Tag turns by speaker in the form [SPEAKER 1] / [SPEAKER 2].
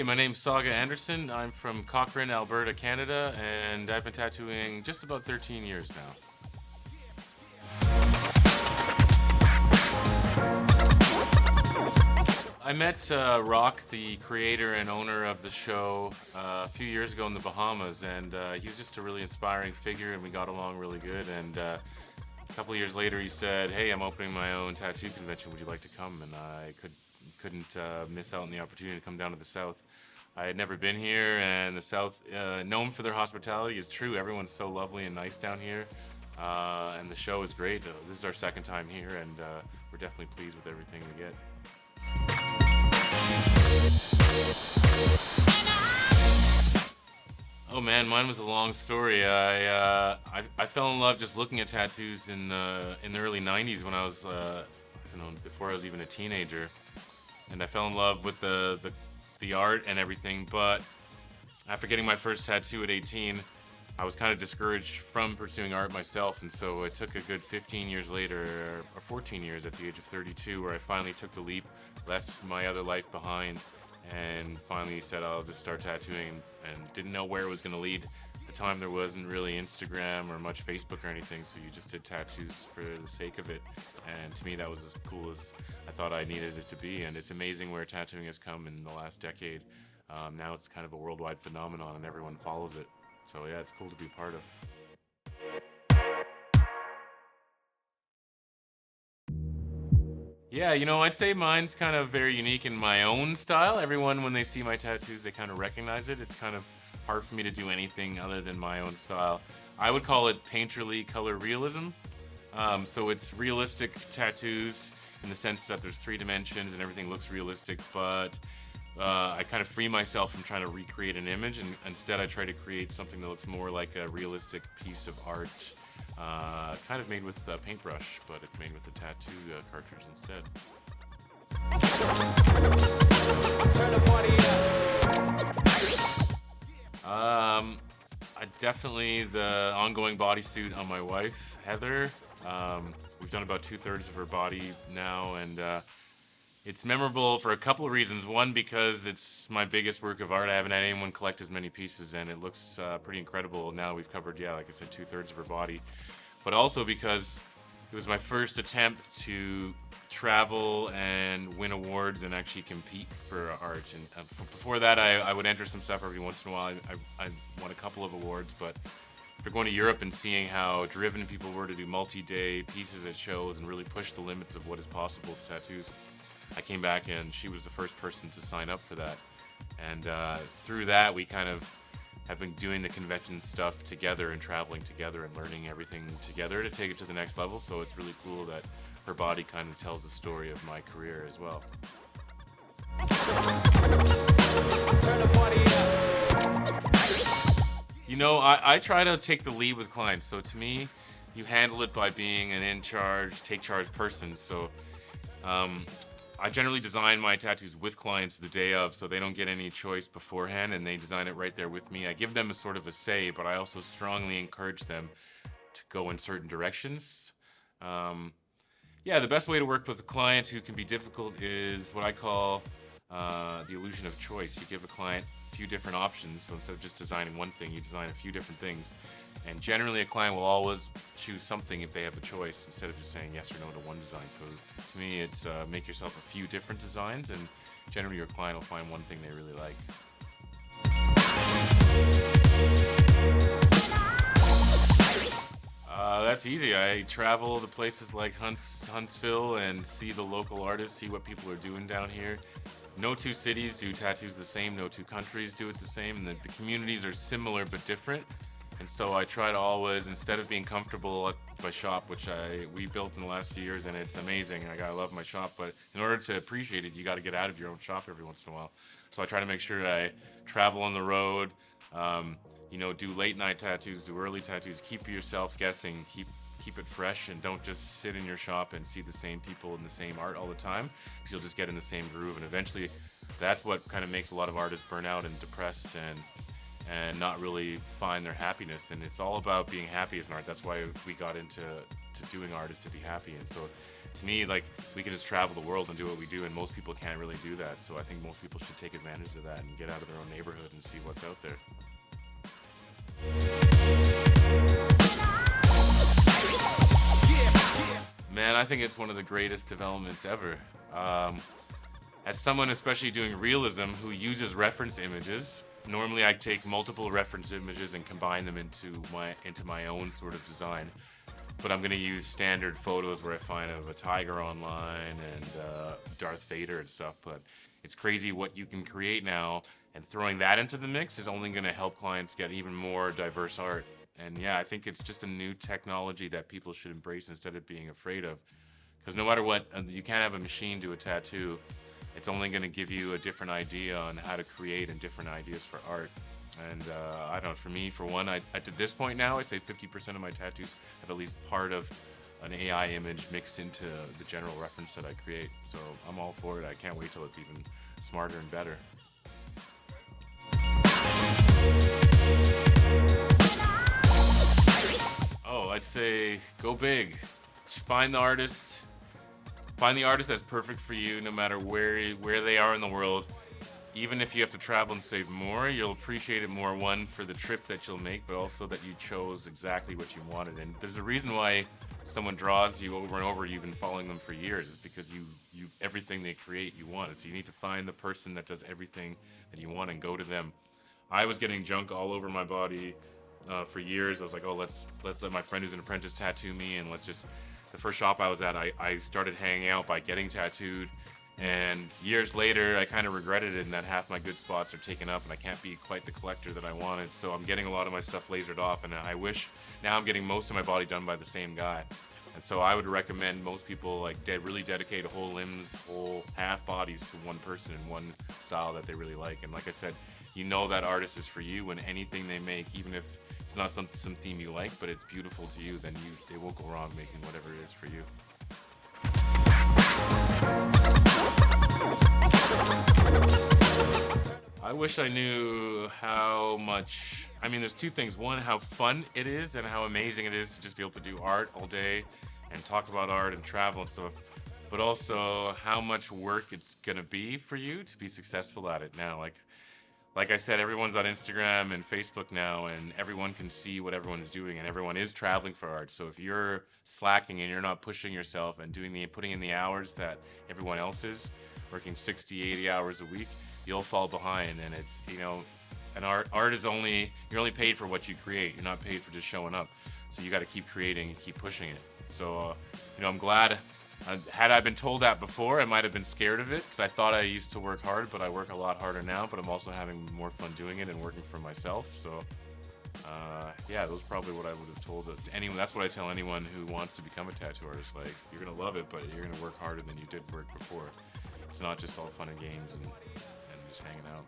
[SPEAKER 1] My name's Saga Anderson. I'm from Cochrane, Alberta, Canada, and I've been tattooing just about 13 years now. I met Rock, the creator and owner of the show, a few years ago in the Bahamas, and he was just a really inspiring figure, and we got along really good. And a couple of years later, he said, "Hey, I'm opening my own tattoo convention. Would you like to come?" And I couldn't miss out on the opportunity to come down to the South. I had never been here, and the South, known for their hospitality, is true. Everyone's so lovely and nice down here, and the show is great. This is our second time here, and we're definitely pleased with everything we get. Oh man, mine was a long story. I fell in love just looking at tattoos in the early '90s when I was, before I was even a teenager, and I fell in love with the art and everything. But after getting my first tattoo at 18, I was kind of discouraged from pursuing art myself, and so it took a good 15 years later, or 14 years at the age of 32, where I finally took the leap, left my other life behind, and finally said I'll just start tattooing, and didn't know where it was going to lead. At the time there wasn't really Instagram or much Facebook or anything, so you just did tattoos for the sake of it, and to me that was as cool as I thought I needed it to be. And it's amazing where tattooing has come in the last decade. Now it's kind of a worldwide phenomenon and everyone follows it. So yeah, it's cool to be a part of. Yeah, I'd say mine's kind of very unique in my own style. Everyone, when they see my tattoos, they kind of recognize it. It's kind of hard for me to do anything other than my own style. I would call it painterly color realism. So it's realistic tattoos in the sense that there's 3 dimensions and everything looks realistic, but I kind of free myself from trying to recreate an image, and instead I try to create something that looks more like a realistic piece of art, kind of made with a paintbrush, but it's made with a tattoo cartridge instead. Definitely the ongoing bodysuit on my wife, Heather. We've done about 2/3 of her body now, and it's memorable for a couple of reasons. One, because it's my biggest work of art. I haven't had anyone collect as many pieces, and it looks pretty incredible. Now we've covered, like I said, 2/3 of her body. But also because it was my first attempt to travel and win awards and actually compete for art. And before that, I would enter some stuff every once in a while. I won a couple of awards, but for going to Europe and seeing how driven people were to do multi-day pieces at shows and really push the limits of what is possible with tattoos, I came back and she was the first person to sign up for that. And through that, we kind of have been doing the convention stuff together and traveling together and learning everything together to take it to the next level. So it's really cool that her body kind of tells the story of my career as well. I try to take the lead with clients. So to me, you handle it by being an in-charge, take-charge person. So I generally design my tattoos with clients the day of, so they don't get any choice beforehand, and they design it right there with me. I give them a sort of a say, but I also strongly encourage them to go in certain directions. The best way to work with a client who can be difficult is what I call the illusion of choice. You give a client a few different options, so instead of just designing one thing, you design a few different things. And generally a client will always choose something if they have a choice, instead of just saying yes or no to one design. So to me, it's make yourself a few different designs, and generally your client will find one thing they really like. That's easy. I travel to places like Huntsville and see the local artists, see what people are doing down here. No 2 cities do tattoos the same, no 2 countries do it the same, and the communities are similar but different. And so I try to always, instead of being comfortable at my shop, which we built in the last few years, and it's amazing, I love my shop, but in order to appreciate it, you got to get out of your own shop every once in a while. So I try to make sure I travel on the road, do late night tattoos, do early tattoos, keep yourself guessing, keep it fresh, and don't just sit in your shop and see the same people and the same art all the time, because you'll just get in the same groove, and eventually that's what kind of makes a lot of artists burn out and depressed and not really find their happiness. And it's all about being happy as an art. That's why we got into to doing art is to be happy. And so to me, like, we can just travel the world and do what we do, and most people can't really do that. So I think most people should take advantage of that and get out of their own neighborhood and see what's out there. Man, I think it's one of the greatest developments ever. As someone especially doing realism who uses reference images, normally I take multiple reference images and combine them into my own sort of design. But I'm gonna use standard photos where I find of a tiger online and Darth Vader and stuff. But it's crazy what you can create now, and throwing that into the mix is only gonna help clients get even more diverse art. And yeah, I think it's just a new technology that people should embrace instead of being afraid of. Because no matter what, you can't have a machine do a tattoo. It's only going to give you a different idea on how to create and different ideas for art. And I don't know, for me, for one, at this point now, I say 50% of my tattoos have at least part of an AI image mixed into the general reference that I create. So I'm all for it. I can't wait till it's even smarter and better. Oh, I'd say go big. Find the artist that's perfect for you, no matter where they are in the world. Even if you have to travel and save more, you'll appreciate it more, one, for the trip that you'll make, but also that you chose exactly what you wanted. And there's a reason why someone draws you over and over, you've been following them for years, is because you everything they create you want. So you need to find the person that does everything that you want and go to them. I was getting junk all over my body for years. I was like, oh, let's let my friend who's an apprentice tattoo me, and the first shop I was at, I started hanging out by getting tattooed, and years later I kind of regretted it, and that half my good spots are taken up and I can't be quite the collector that I wanted. So I'm getting a lot of my stuff lasered off, and I wish now I'm getting most of my body done by the same guy. And so I would recommend most people like really dedicate whole limbs, whole half bodies to one person in one style that they really like. And like I said, you know that artist is for you, and anything they make, even if it's not some theme you like, but it's beautiful to you, then they won't go wrong making whatever it is for you. I wish I knew how much. I mean, there's two things. One, how fun it is and how amazing it is to just be able to do art all day and talk about art and travel and stuff. But also how much work it's gonna be for you to be successful at it now. Like I said, everyone's on Instagram and Facebook now, and everyone can see what everyone's doing, and everyone is traveling for art. So if you're slacking and you're not pushing yourself and putting in the hours that everyone else is, working 60, 80 hours a week, you'll fall behind. And it's, and art is you're only paid for what you create. You're not paid for just showing up. So you got to keep creating and keep pushing it. So, I'm glad. Had I been told that before, I might have been scared of it, because I thought I used to work hard, but I work a lot harder now. But I'm also having more fun doing it and working for myself. So, yeah, those are probably what I would have told anyone. That's what I tell anyone who wants to become a tattoo artist. Like, you're gonna love it, but you're gonna work harder than you did work before. It's not just all fun and games and just hanging out.